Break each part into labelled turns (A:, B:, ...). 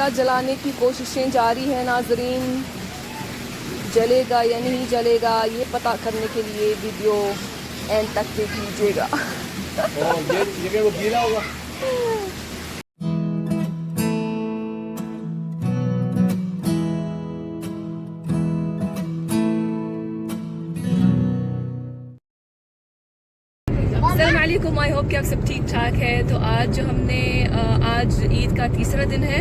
A: दिया जलाने की कोशिशें जारी हैं नाजरीन। जलेगा या नहीं जलेगा ये पता करने के लिए वीडियो एंड तक देख लीजिएगा।
B: ये वो गीला होगा।
A: अस्सलामुअलैकुम, आई होप कि आप सब ठीक ठाक है। तो आज जो हमने आज ईद का तीसरा दिन है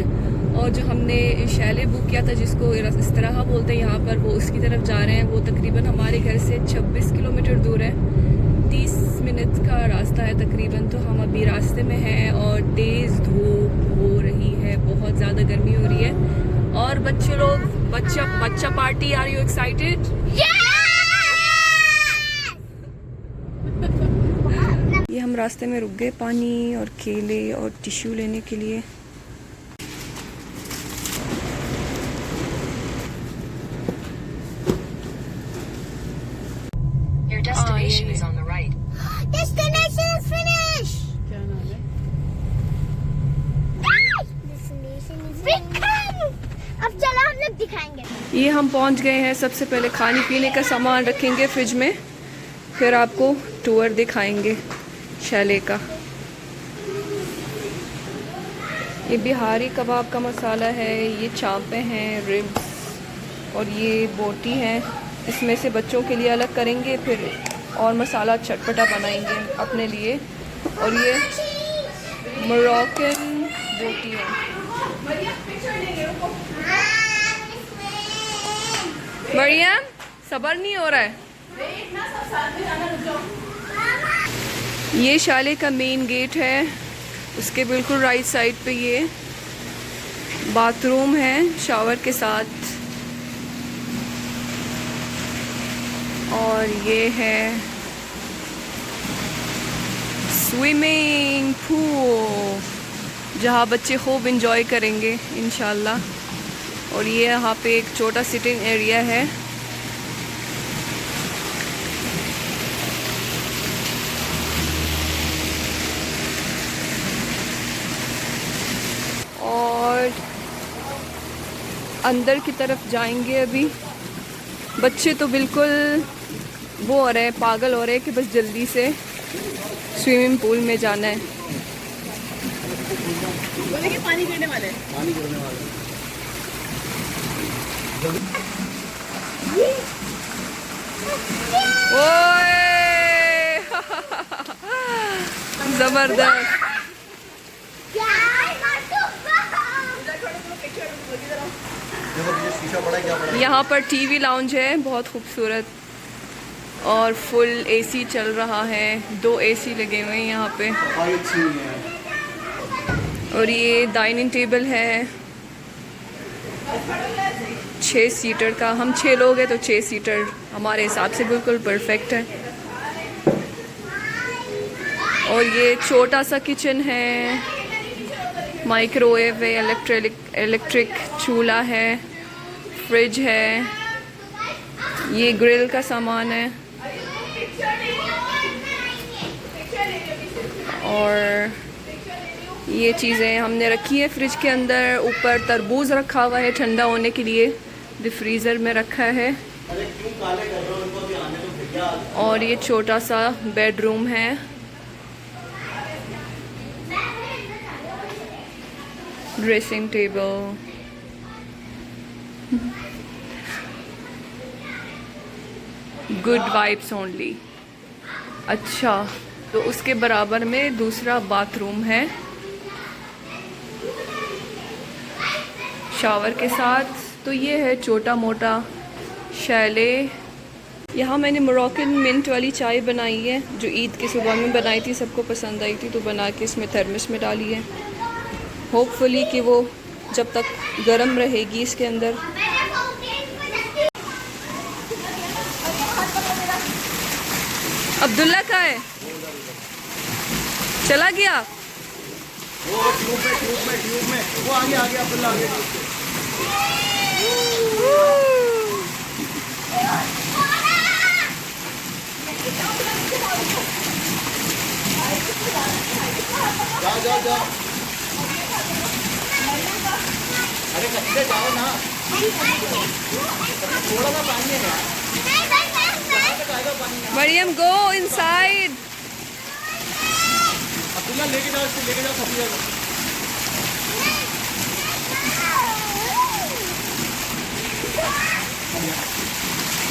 A: और जो हमने शैले बुक किया था जिसको इस तरह बोलते हैं यहाँ पर, वो उसकी तरफ जा रहे हैं। वो तकरीबन हमारे घर से 26 किलोमीटर दूर है, 30 मिनट का रास्ता है तकरीबन। तो हम अभी रास्ते में हैं और तेज़ धूप हो रही है, बहुत ज़्यादा गर्मी हो रही है। और बच्चे लोग बच्चा पार्टी, आर यू एक्साइटेड? ये हम रास्ते में रुक गए पानी और केले और टिश्यू लेने के लिए।
C: Your destination is on the right.
D: Destination is finished.
B: क्या नाम है?
D: Destination is finished. अब चलो हम लोग दिखाएंगे।
A: ये हम पहुंच गए हैं। सबसे पहले खाने पीने का सामान रखेंगे फ्रिज में, फिर आपको टूर दिखाएंगे शैले का। ये बिहारी कबाब का मसाला है, ये चांपे हैं, रिब्स और ये बोटी है। इसमें से बच्चों के लिए अलग करेंगे, फिर और मसाला चटपटा बनाएंगे अपने लिए। और ये मोरक्कन बोटी है। मरियम सब्र नहीं हो रहा है। ये शाले का मेन गेट है, उसके बिल्कुल राइट साइड पे ये बाथरूम है शावर के साथ। और ये है स्विमिंग पूल जहाँ बच्चे खूब इंजॉय करेंगे इंशाल्लाह। और ये यहाँ पे एक छोटा सिटिंग एरिया है। और अंदर की तरफ जाएंगे अभी। बच्चे तो बिल्कुल वो हो रहे हैं, पागल हो रहे हैं कि बस जल्दी से स्विमिंग पूल में जाना है।
B: बोले कि पानी गिरने वाला है। पानी गिरने वाला
A: है। ओए जबरदस्त। यहाँ पर टीवी लाउंज है, बहुत खूबसूरत, और फुल एसी चल रहा है। 2 एसी लगे हुए हैं यहाँ पे। और ये डाइनिंग टेबल है 6 सीटर का। हम 6 लोग हैं तो 6 सीटर हमारे हिसाब से बिल्कुल परफेक्ट है। और ये छोटा सा किचन है, माइक्रोवेव है, इलेक्ट्रिक चूल्हा है, फ्रिज है, ये ग्रिल का सामान है। और ये चीज़ें हमने रखी है फ्रिज के अंदर। ऊपर तरबूज रखा हुआ है ठंडा होने के लिए, डिफ्रीज़र में रखा है। और ये छोटा सा बेडरूम है। Dressing table, good vibes only. अच्छा, तो उसके बराबर में दूसरा बाथरूम है शावर के साथ। तो ये है छोटा मोटा शैले। यहाँ मैंने मोरक्कन मिंट वाली चाय बनाई है जो ईद की सुबह में बनाई थी, सबको पसंद आई थी, तो बना के इसमें थर्मस में डाली है। होपफुली कि वो जब तक गर्म रहेगी इसके अंदर। अब्दुल्ला का है, चला गया।
B: वो ट्यूब में वो आगे अब्दुल्ला आगे। जा अरे कच्चे जाओ ना, थोड़ा सा पानी है यार, कहाँ तक आएगा पानी यहाँ?
A: Maryam go inside.
B: अब्दुल्ला लेके जाओ, इसको लेके जाओ सफिया को।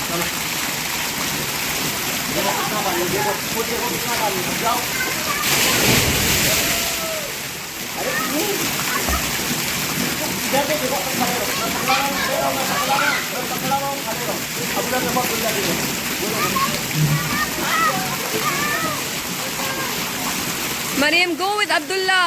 B: चलो देखो कितना पानी है, देखो खुद देखो कितना पानी है, जाओ। अरे क्यों इधर पे देखो, खड़े रहो, मैं पकड़ा रहा हूँ, खड़े रहो, मैं पकड़ा रहा हूँ, मैं पकड़ा रहा हूँ, खड़े रहो। अब्दुल्ला देखो, अब्दुल्ला देखो, बोलो
A: मरियम गो विद अब्दुल्ला।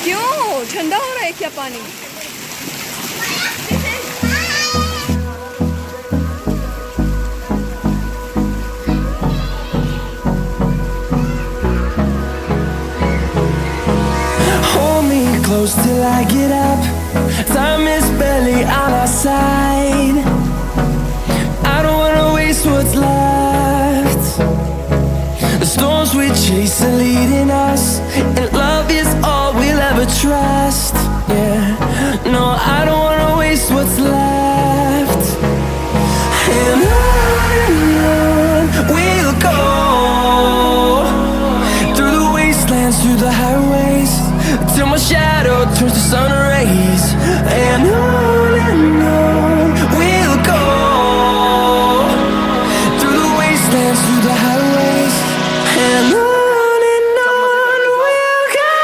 A: क्यों ठंडा हो रहा है क्या पानी?
E: Hold me close till I get up. Time is barely on our side. I don't wanna waste what's left. The storms we chase are leading us, and love is all we'll ever trust. Yeah, no, I don't wanna waste what's left. And on we'll go, through the wastelands, through the highways, till my shadow turns to sun rays. And on we'll go, through the wastelands, through the highways, and on we'll go.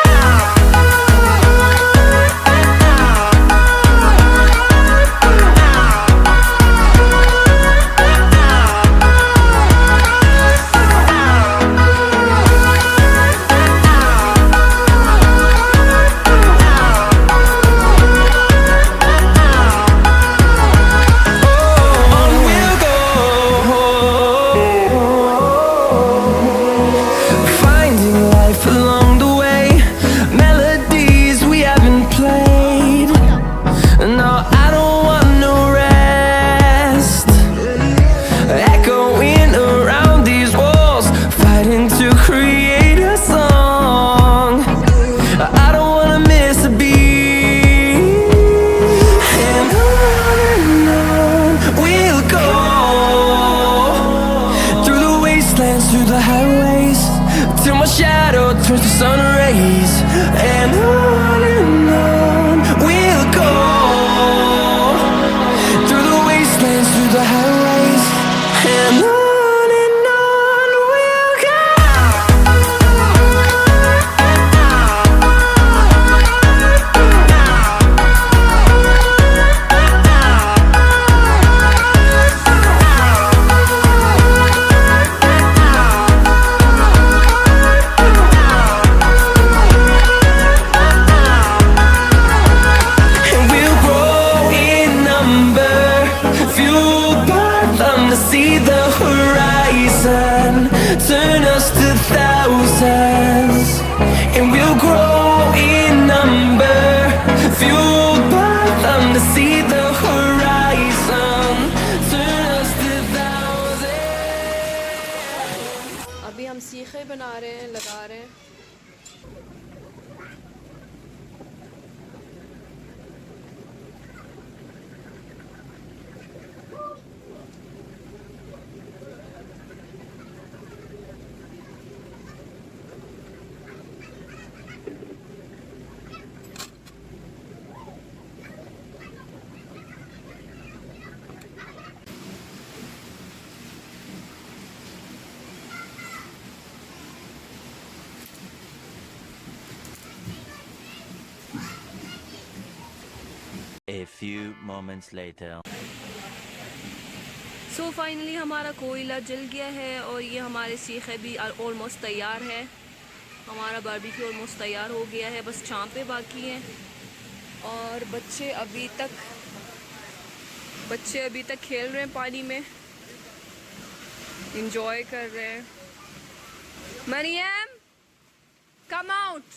E: Finding life along the way, melodies we haven't played. No, I don't want no rest. Echoing around these walls, fighting to create a song. I don't wanna miss a beat. And on we'll go, through the wastelands, through the highways, till my shadow turns to sun rays. And on we'll go, through the wastelands, through the highways, and on we'll go. And we'll grow in number, fueled by them to see the horizon, turn us to thousands. And we'll grow in number, fueled by them to see the horizon, turn us to thousands.
A: अभी हम सीखे बना रहे हैं, लगा रहे हैं।
F: A few moments later.
A: So finally हमारा कोयला जल गया है और ये हमारे सीखे भी ऑलमोस्ट तैयार है। हमारा बारबेक्यू ऑलमोस्ट तैयार हो गया है, बस चाँपे बाकी हैं। और बच्चे अभी तक खेल रहे हैं पानी में, इंजॉय कर रहे हैं। Mariam come out,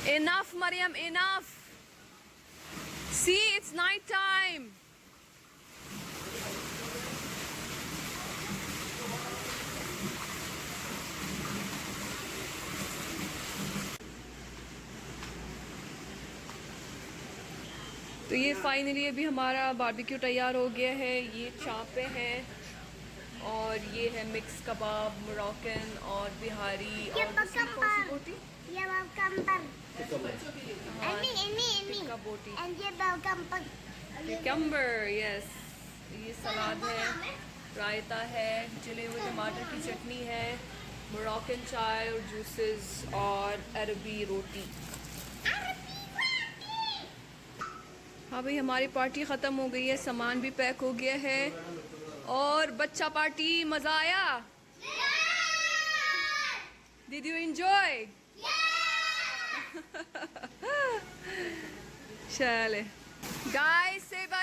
A: enough Mariam enough, see it's night time. तो ये फाइनली अभी हमारा बारबेक्यू तैयार हो गया है। ये चापे हैं और ये है मिक्स कबाब, मोरक्कन और बिहारी
D: ये
A: और दूसरी कौन सी बोटी?
D: ये welcome
A: टिक्का बोटी,
D: and ये welcome
A: क्यूकम्बर, यस। ये सलाद है, रायता है, जले हुए टमाटर की चटनी है, मोरक्कन चाय और जूसेस और अरबी रोटी। हाँ भाई, हमारी पार्टी ख़त्म हो गई है, सामान भी पैक हो गया है। और बच्चा पार्टी, मज़ा आया? Did you enjoy? चले, guys say bye.